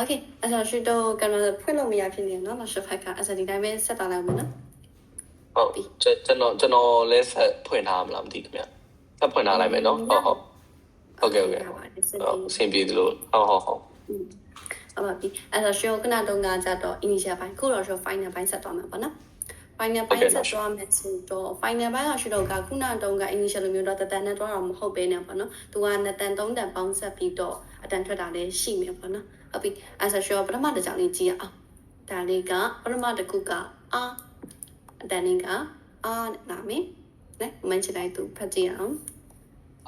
Okay, အဲ့တော့ရှိတော့ကနဖွင့်လို့မရဖြစ်နေနော်မရှဖက်ကအဲ့ဒါဒီတိုင်းပဲဆက်သွားလိုက်မယ်နော်ဟုတ်ကျွန်တော်လဲဆက်ဖွင့်ထားမလားမသိဘူးခင်ဗျဆက်ဖွင့်ထားလိုက်မယ်နော်ဟုတ်ကဲ့အဆင်ပြေသလိုဟုတ်ဟုတ်ပါပြီအဲ့တော့ရှိတော့ကနတုန်းကကြတော့ initial ပိုင်းခုတော့ရှိ final ပိုင်းဆက်သွားမှာပေါ့နော် final ပိုင်းဆက်သွားမယ်ဆိုတော့ final ပိုင်းကရှိတော့ကခုနတုန်းက initial လိုမျိုးတော့တန်နဲ့တော့မဟုတ်ပဲနဲ့ပေါ့နော်သူက2တန်3တန်ပေါင်းဆက်ပြီးတော့အတန်ထွက်တာလည်းရှိမယ်ပေါ့နော်ဟုတ်ပြီအဲ့ဆိုရှိတော့ပထမတစ်ကြောင်လေးကြည့်အောင်ဒါလေးကပထမတစ်ခုကအာအတန်လေးကအာနာမည်နဲ့မန်ချလိုက်သူဖတ်ကြည့်အောင်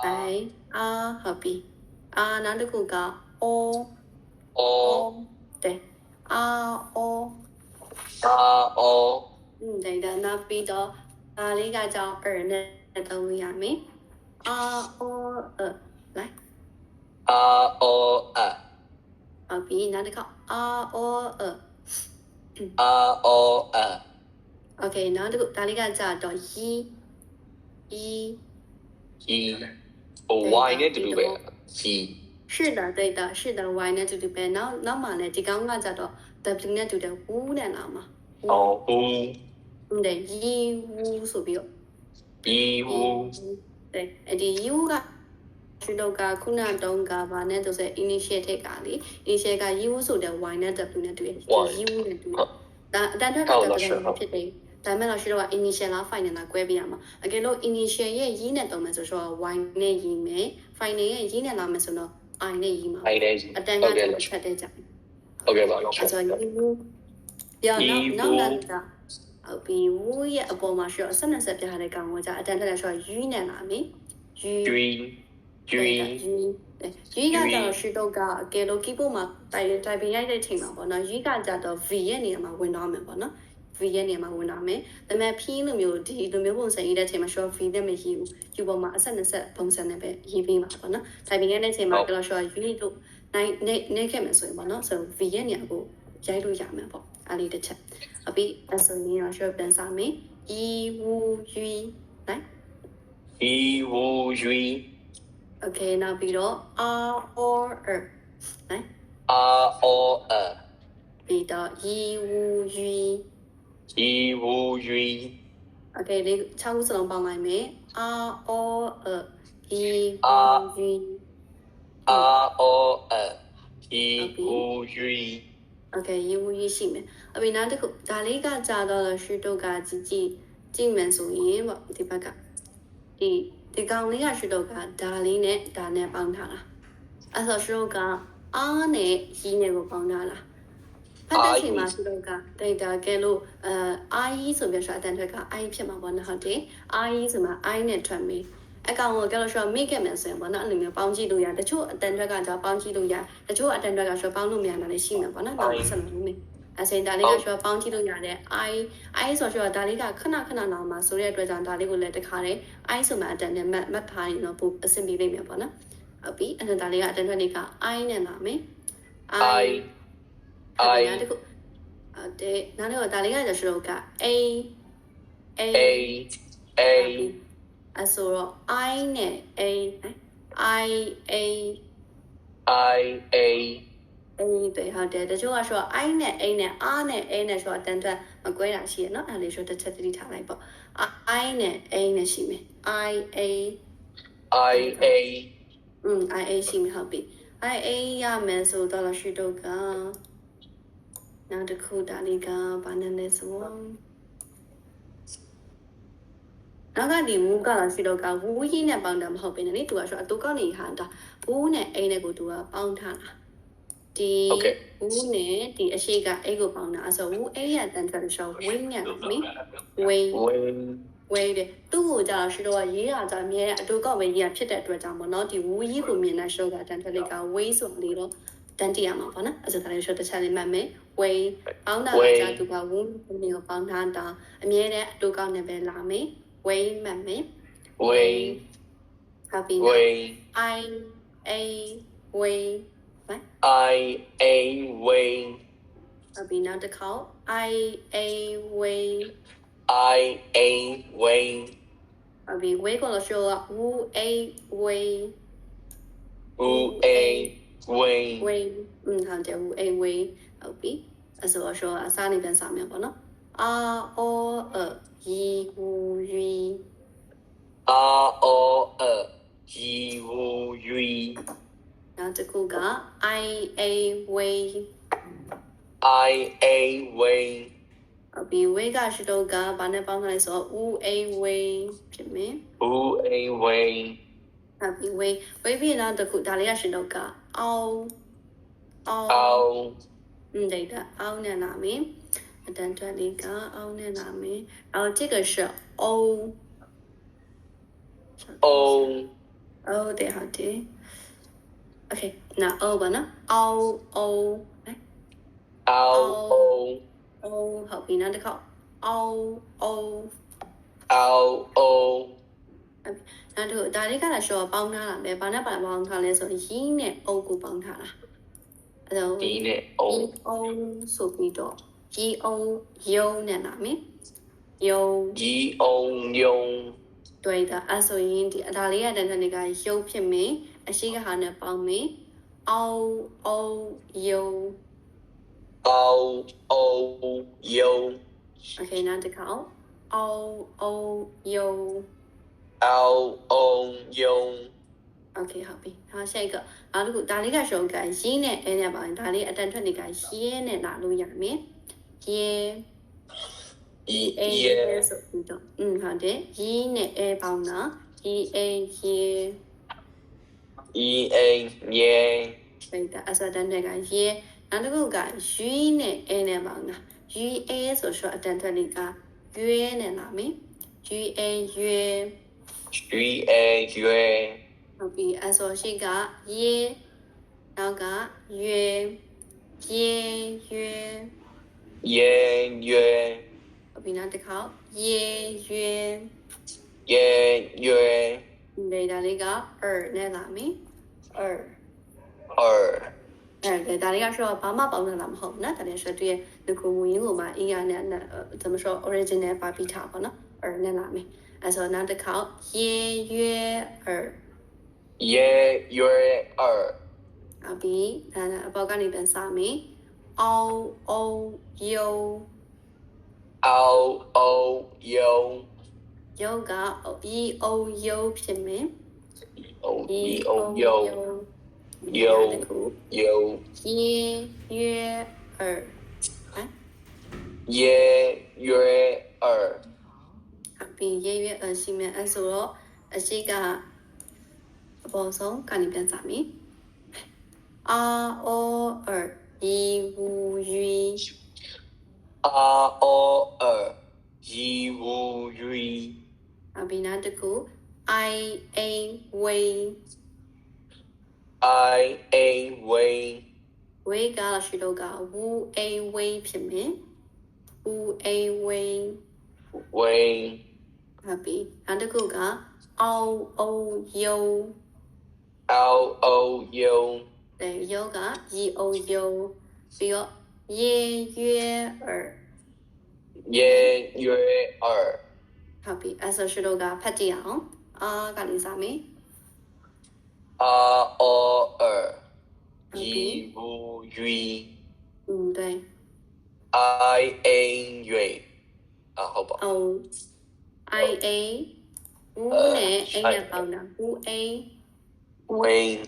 အာဟုတ်ပြီအာနောက်တစ်ခုကအိုတဲ့အာအိုဒါနောက်ပြီးတော့ဒါလေးကကြောင့်နဲ့သုံးလို့ရမယ်အာအိုလိုက်ဟုတ်ပြီနောက်တစ်ခါအာအိုโอเคနောက်တစ်ခုဒါလေးကကြာတော့ရီy နဲ့တူတူပဲရီ是的对的是的 y နဲ့တူတူပဲနောက်မှလည်းဒီကောင်းကကြာတော့ w နဲ့တူတယ် w နဲ့လာမှာဟုတ်တယ်ရီဝဆိုပြီးတော့တဲ့အဲ့ဒီ u ကရှိတော့ကခုနတုန်းကဘာနဲ့ဆိုစဲ initial ထက်ကလေ initial က u ဆိုတဲ့ y နဲ့ w နဲ့တူတယ် u နဲ့တူတယ်ဒါအတန်ထွက်တာတက်တယ်ဖြစ်တယ်ဒါမဲ့တော့ရှိတော့ initial လား final လားကွဲပြရမှာအကယ်လို့ initial ရဲ့ရင်းနဲ့တုံးမယ်ဆိုတော့ y နဲ့ရင်းမယ် final ရဲ့ရင်းနဲ့လာမယ်ဆိုတော့ I နဲ့ရင်းမှာအတန်ကတူချက်တဲ့ကြဟုတ်ကဲ့ပါအဲ့ဆို u ပြောနောက်ဟုတ်ပြီ w ရဲ့အပေါ်မှာရှိတော့ဆက်ပြထားတဲ့ကောင်ကကြာအတန်ထွက်တယ်ဆိုတော့ u နဲ့လာမယ် u ကကြတော့ရှိတော့ကအကယ်လို့ keyboard မှာtype ရိုက်တဲ့ချိန်မှာပေါ့နော် u ကကြတော့ v ရဲ့နေရာမှာဝင်သွားမယ်ပေါ့နော် v ရဲ့နေရာမှာဝင်လာမယ်ဒါပေမဲ့ p လိုမျိုးဒီလိုမျိုးပုံစံရေးတဲ့ချိန်မှာ short v နဲ့မရေးဘူး u ပေါ်မှာအဆက်ပုံစံနဲ့ပဲရေးပေးမှာပေါ့နော် typing ရဲ့ချိန်မှာကတော့ short u တို့နေခဲ့မယ်ဆိုရင်ပေါ့နော်ဆို v ရဲ့နေရာကိုရိုက်လို့ရမယ်ပေါ့အဲ့ဒီတစ်ချက်အပြီးအဆိုရင်တော့ short ပြန်စားမယ် e u u လိုက် okay နောက်ပြီးတော့ r or er လိုက် ပြီးတော့ e u u okay ဒီ6ခုစလုံးပေါင်းလိုက်မယ် r or er e u okay u ရှိမယ်အပြင်နောက်တစ်ခုဒါလေးကကြာတော့ရှုတော့ကကြည့်မယ်ဆိုရင်ပေါ့ဒီဘက်ကဒီကောင်လေးကရှုတော့ကဒါလေးနဲ့ဒါနဲ့ပေါင်းထားတာအဲ့ဆိုရှုတော့ကအားနဲ့ရီနဲ့ကိုပေါင်းထားတာဖတ်တဲ့ချိန်မှာရှုတော့က data ကဲလို့IE ဆိုပြီးတော့အတန်ထွက်က I ဖြစ်မှာပေါ့နော်ဟုတ်တယ် IE ဆိုမှာ I နဲ့ထွက်မယ်အကောင်ကိုကဲလို့ရှော့မိခဲ့မယ်ဆိုရင်ပေါ့နော်အဲ့လိုမျိုးပေါင်းကြည့်လို့ရတချို့အတန်ထွက်ကကြောင်းပေါင်းကြည့်လို့ရတချို့အတန်ထွက်ကရှော့ပေါင်းလို့မရတာလည်းရှိမှာပေါ့နော်နောက်ဆက်လို့မယ်အစင်ဒါလေးကရှော့ပေါင်းကြည့်လို့ရတဲ့ I ဆိုရှော့ဒါလေးကခဏနာမှာဆိုတဲ့အတွက်ကြောင့်ဒါလေးကိုလည်းတခါတည်း I ဆိုမှအတန်နဲ့မှတ်ထားရင်တော့ပိုအဆင်ပြေလိမ့်မယ်ပေါ့နော်ဟုတ်ပြီအဲ့ဒါလေးကအတန်ထွက်က I နဲ့လာမယ် I တခုတဲ့နောက်တော့ဒါလေးကရှော့က A အဆိုတော့ I နဲ့ A对ဟုတ်တယ်တချို့ကဆို I နဲ့ A နဲ့ R နဲ့ A နဲ့ဆိုတော့တန်တက်မကွဲတာရှိရเนาะအဲ့လေးဆိုတစ်ချက်သတိထားလိုက်ပေါ့ I နဲ့ A နဲ့ရှိမယ် I A ရှိမယ်ဟုတ်ပြီ I A ရမယ်ဆိုတော့ရှိတော့ကနောက်တစ်ခုဒါလေးကဘာနဲ့လဲဆိုနောက်ကဒီဝူကလာရှိတော့ကဝူကြီးနဲ့ပေါင်းတာမဟုတ်ဘဲနဲ့သူကဆိုအတူကောက်နေဟာဒါဝူနဲ့အိနဲ့ကိုသူကပေါင်းထားတာဒီဝူနဲ့ဒီအရှိကအိကိုပေါင်းတာအဲ့ဆိုဝူအိရတန်ထွက်လို့ဆိုဝင်းနဲ့မင်းဝင်းတဲ့သူ့ကိုကြာရှိတော့ရေးရကြအမြဲအတူကောက်ပဲရေးရဖြစ်တဲ့အတွက်ကြောင့်ပေါ့နော်ဒီဝူကြီးကိုမြင်တဲ့ရှော့ကတန်ထွက်လေးကဝေးဆိုလေတော့တန်တီရမှာပေါ့နော်အဲ့ဆိုဒါလေးရှော့တစ်ချက်လေးမှတ်မယ်ဝေးပေါင်းတာကကြာသူကဝူကိုပေါင်းထားတာအမြဲတမ်းအတူကောက်နဲ့ပဲလာမယ်Way မှတ်မယ် Way Happy I A way right I A way ဟုတ်ပြီနောက်တစ်ခေါက် I A way ဟုတ်ပြီ way ကိုလို့ရှိုးက Wu A way Wu A Wayne ဝေးဟုတ်တယ်ဘူးအိမ်ဝေးဟုတ်ပြီအဲ့ဆိုတော့အစားနေပြန်စားမယ်ပေါ့နော်အာအောရီဟူရီ R O Yi Wu Yui နောက်တစ်ခုက I A ဝေး I A Wayne ဟုတ်ပြီဝေးကရှိတော့ကဘာနဲ့ပေါင်းထားလဲဆိုတော့ဦးအိမ်ဝေးဖြစ်မယ် Wu A Wayne ဟုတ်ပြီဝေးပြီးနောက်တစ်ခုဒါလေးကရှိတော့ကအောင်အောင် Ao 对的，凹在哪面？等着那个凹在哪面？然后这个是 O O O 对，好的。OK，那 O 吧呢？O O 哎 Ao O O 好，比那的靠 O O。 Ao O နောက်တစ်ခုဒါလေးကလည်းရှော့ပေါင်းထားတာပဲဘာနဲ့ပါပေါင်းထားလဲဆိုရင်ရင်းနဲ့အုပ်ကိုပေါင်းထားတာအဲ့တော့ D နဲ့ O အုံဆိုပြီးတော့ရီအုံယုံနဲ့နာမည်ယုံ Yi On Yong တွေ့တာအဲ့ဆိုရင်ဒီဒါလေးရတဲ့နေကယုံဖြစ်မယ်အရှိကဟာနဲ့ပေါင်းမယ်အော်အော်ယုံ Ao O Yong โอเคနောက်တစ်ခါအော်အော်ယုံ Ao On Yong โอเคဟုတ်ပြီနောက်ဆက်ကနောက်တစ်ခုဒါလေးကရှုံးကရင်းနဲ့အဲနဲ့ပါရင်ဒါလေးအတန်ထွက်နေကရဲနဲ့လာလို့ရမယ်ရဲ Yi အဲရဲဆိုပြီးတော့ဟုတ်တယ်ရင်းနဲ့အဲပေါင်းတာရဲအဲရဲ Yi A Yang ပိတ်တာအစတန်တဲ့ကရဲနောက်တစ်ခုကရွီးနဲ့အဲနဲ့ပေါင်းတာရွီးအဲဆိုရှော့အတန်ထွက်နေကရွဲနဲ့လာမယ်ရွီးအဲရွဲ Yi A Yue ဟုတ်ပြီအစောရှိကရဲနောက်ကရွဲရဲရွဲ Yang Yue ဟုတ်ပြီနောက်တစ်ခါရဲရွဲ Yang Yue ဒီဒါလေးကနဲ့လာမယ်Er အဲ့ဒါလေးကဆိုတော့ဘာမှပေါင်းနေတာမဟုတ်ဘူးနော်ဒါလေးဆိုတော့ဒီကိုဝင်ကိုမှအင်္ဂါနဲ့怎么说 original ပါပြီးထားပါနော်နဲ့လာမယ်အဲ့ဆိုနောက်တစ်ခါရဲရွဲ Ye Yue Er ဟုတ်ပြီဒါအပေါက်ကနေပြန်စမယ်အောင်အောင်ယုံ Ao O Yong ယုံကဤအောင်ယုံဖြစ်မယ် O Yi O Yong Yong Yong ရဲရွဲဟမ် Ye Yue Er ဟုတ်ပြီရဲရွဲရှိမယ်အဲ့ဆိုတော့အရှိကအပေါ်ဆုံးကနေပြန်စမယ်အာအောဤဝူယွီ R O Yi Wu Yui ဟုတ်ပြီနောက်တစ်ခု I A ဝေး I A Wayne ဝေးကရှိတော့ကဝူအေဝေးဖြစ်မယ်ဝူအေဝေး Wayne ဟုတ်ပြီနောက်တစ်ခုကအောင်အောင်ယုံ Ao O Yong ယုံကရီအောင်ယုံပြီးတော့ရေရွဲ Ye Yue Er ဟုတ်ပြီအဲ့ဆိုရှိတော့ကဖတ်ကြည့်အောင်ကနေစမယ် R O Yi Wu Yui 对 I A Yue 好吧 အောင် I A ဝူနဲ့အိနဲ့ပေါင်းတာဝူအေ Wayne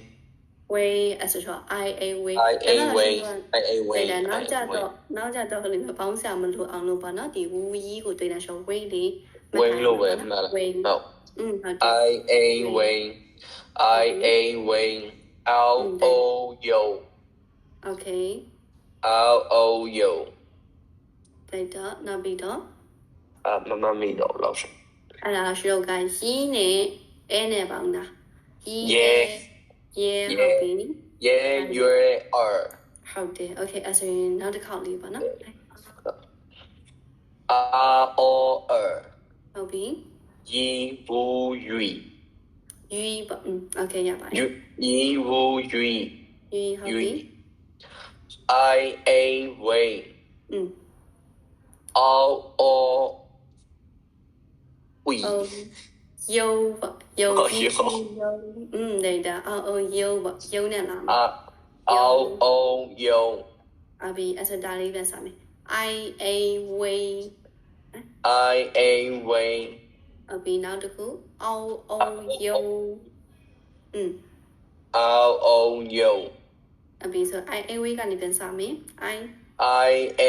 ဝေးအဲ့ဆိုတော့ I A ဝေး I A Wayne I A တွေ့ Wayne တယ်နောက်ကြတော့ခလေးမပေါင်းစရာမလိုအောင်လို့ပါနော်ဒီဝူကြီးကိုတွေ့တာရှောဝေးလေး Wayne လို့ပဲမှတ်လား Wayne ဟုတ် ဟုတ်တယ် I A Wayne I A Wayne Ao O Yo Okay Ao O Yo တွေ့တော့နောက်ပြီးတော့ မမီတော့လောက်ရှင် အဲ့ဒါရှောကရီးနဲ့အဲနဲ့ပေါင်းတာရီး Ye ရေဟုတ်ပြီ Ye Yue Er ဟုတ်တယ် Okay အဲ့ဆိုရင်နောက်တစ်ခေါက်လေးပါနော် R O Er ဟုတ်ပြီ Yi Wu Yui ယူပါOkay ရပါတယ် Yi Wu Yui ယူဟုတ်ပြီ I A Wayne อืม Ao O Wi ယုံပါယုံ ယုံ ယုံ对的ယုံနဲ့လာမယ် O U အဘီအစဒါလေးပဲစာမယ် I A way I A way အဘီနောက်တစ်ခု O O U R O U အဘီဆို I A way ကနေပြန်စာမယ် I A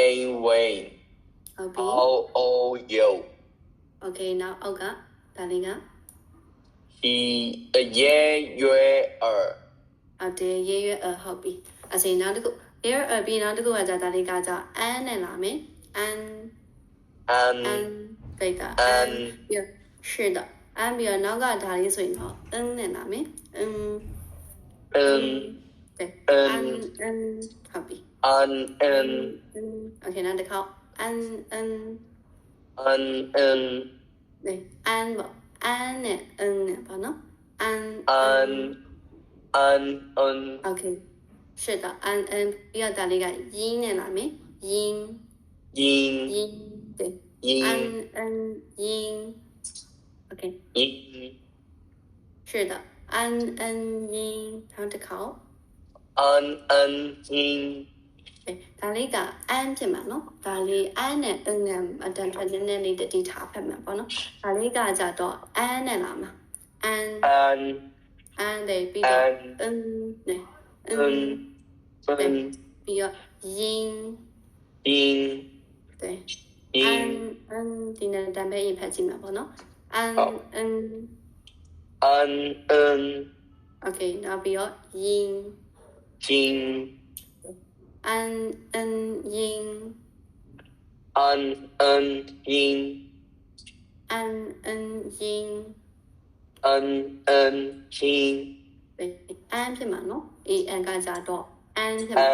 way အဘီ O O U Okay နောက်အောက်ကဒါလေးက He yeah you are ဟုတ်တယ်ရေရွယ်ဟုတ်ပြီအစင်နောက်တစ်ခု here ပြီးနောက်တစ်ခုကကြာဒါလေးကကြာ an နဲ့လာမယ် an 对的 an ပြီး是的 an ပြီးနောက်ကဒါလေးဆိုရင်တော့ n နဲ့လာမယ်对 an ဟုတ်ပြီ Okay နောက်တစ်ခေါက် an 对 an ပေါ့ an နဲ့ n နဲ့ပေါ့နော် Okay 是的 an ပြီးတော့ဒါလေးက yin နဲ့လာမယ် yin 对 an yin Okay 是的 an yin နောက်တစ်ခေါက် 对ဒါလေးက an ဖြစ်မှာနော်ဒါလေး an နဲ့ n နဲ့အတန်ထွက်နေနေလေးတတိထားဖက်မှာပေါ့နော်ဒါလေးကကြတော့ an နဲ့လာမှာ an 对ပြီးတော့ n နဲ့ ပြီးတော့ yin 对 an ဒီနဲ့တန်ပဲရင်ဖတ်ကြည့်မှာပေါ့နော် Okay နောက်ပြီးတော့ yin an yin对 an ဖြစ်မှာနော် an ကကြတော့ an ဖြစ်မှာ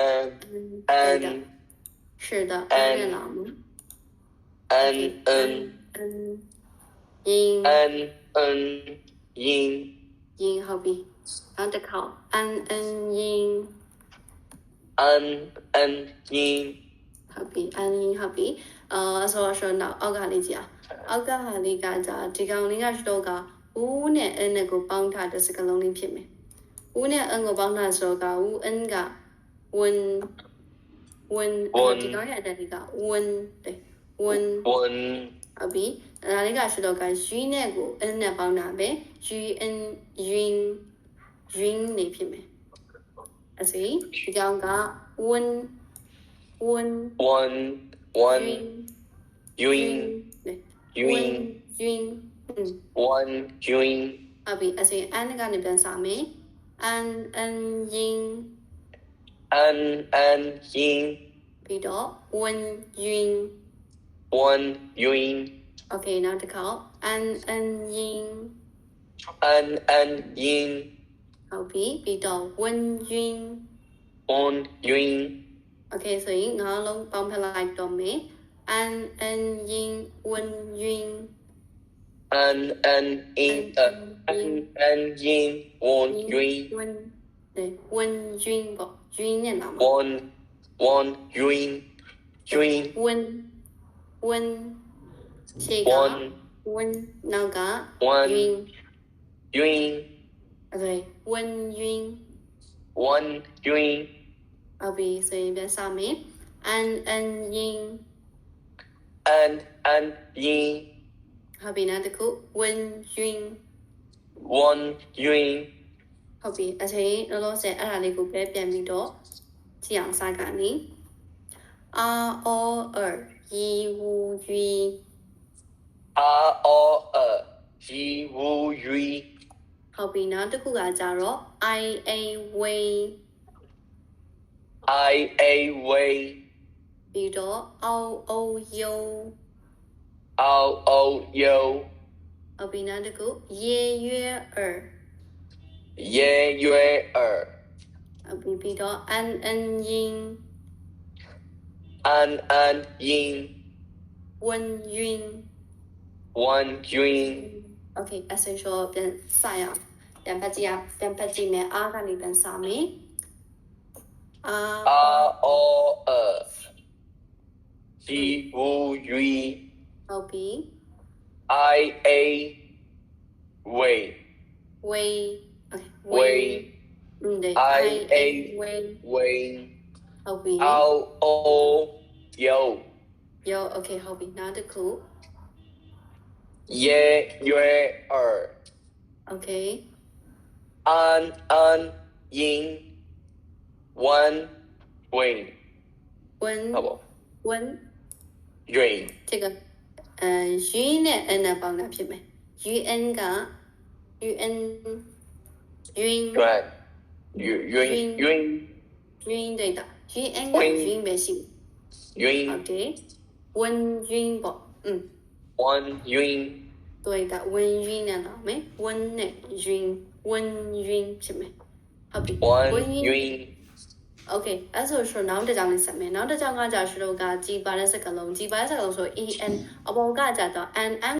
对的是的 an နဲ့လာမှာ yin ဟုတ်ပြီနောက်တစ်ခေါက် an yin ဟုတ်ပြီ an yin ဟုတ်ပြီဆိုတော့အောက်ကလေးကြည့်အောက်ကဟာလေးကကြာဒီကောင်လေးကတော့က u နဲ့ n နဲ့ကိုပေါင်းထားတဲ့စကားလုံးလေးဖြစ်မယ် u နဲ့ n ကိုပေါင်းထားဆိုတော့ u n က win ဒီကောင်ရဲ့အတက်လေးက win 对 win ဟုတ်ပြီဒါလေးကဆိုတော့က u နဲ့ကို n နဲ့ပေါင်းတာပဲ yin နေဖြစ်မယ်အစီဒီကောင်က win Ewing ဟုတ်ပြီအစီ an ကနေပြန်စာမယ် an yin ပြီးတော့ win yin Okay နောက်တစ်ခေါက် an yin ဟုတ်ပြီပြီးတော့ win yin Okay ဆိုရင်ငါးလုံးပေါင်းဖက်လိုက်တော့မယ် an yin win yin 对 win yin ပေါ့ yin နဲ့လာမှာ win ရှေ့က win နောက်က yin အဲ့ဒါ win yin ဟုတ်ပြီဆိုရင်ပြန်စမယ် an yin ဟုတ်ပြီနောက်တစ်ခု win yin ဟုတ်ပြီအချိန်လောလောဆယ်အဲ့ဒါလေးကိုပဲပြန်ပြီးတော့ကြည့်အောင်စကနေ r o er yi wu yi ဟုတ်ပြီနောက်တစ်ခုကကြတော့ I A way ပြီးတော့ O O yo ဟုတ်ပြီနောက်တစ်ခုရေရွယ်ဟုတ်ပြီပြီးတော့ an yin ဝန်ယွင်း Okay essential ပြန်စရအောင်ပြန်ဖတ်ကြည့်မယ်အားကနေပြန်စမယ်အာ ဟုတ်ပြီ way way okay way 对 I A 为 wing 好比 L O yo 有 OK 好比哪的苦 ye yue OK an yin one wing 温好不温 yin 这个UN နဲ့ N နဲ့ပေါင်းတာဖြစ်မယ် UN က UN 晕 yun yun 晕对的 UN က晕ပဲရှိ yun ဟုတ်တယ်温晕ပေါ့one yun 对的温晕နဲ့တော့မယ်温နဲ့晕温晕ဖြစ်မယ်ဟုတ်ပြီ one 温晕 yun OK အဲ့ဆိုနောက်တစ်ကြောင်းလေးဆက်မယ်နောက်တစ်ကြောင်းကကြာရှုတော့ကကြည်ပါတဲ့စကားလုံးကြည်ပါတဲ့စကားလုံးဆို EN အပေါ်ကကြာတော့ NN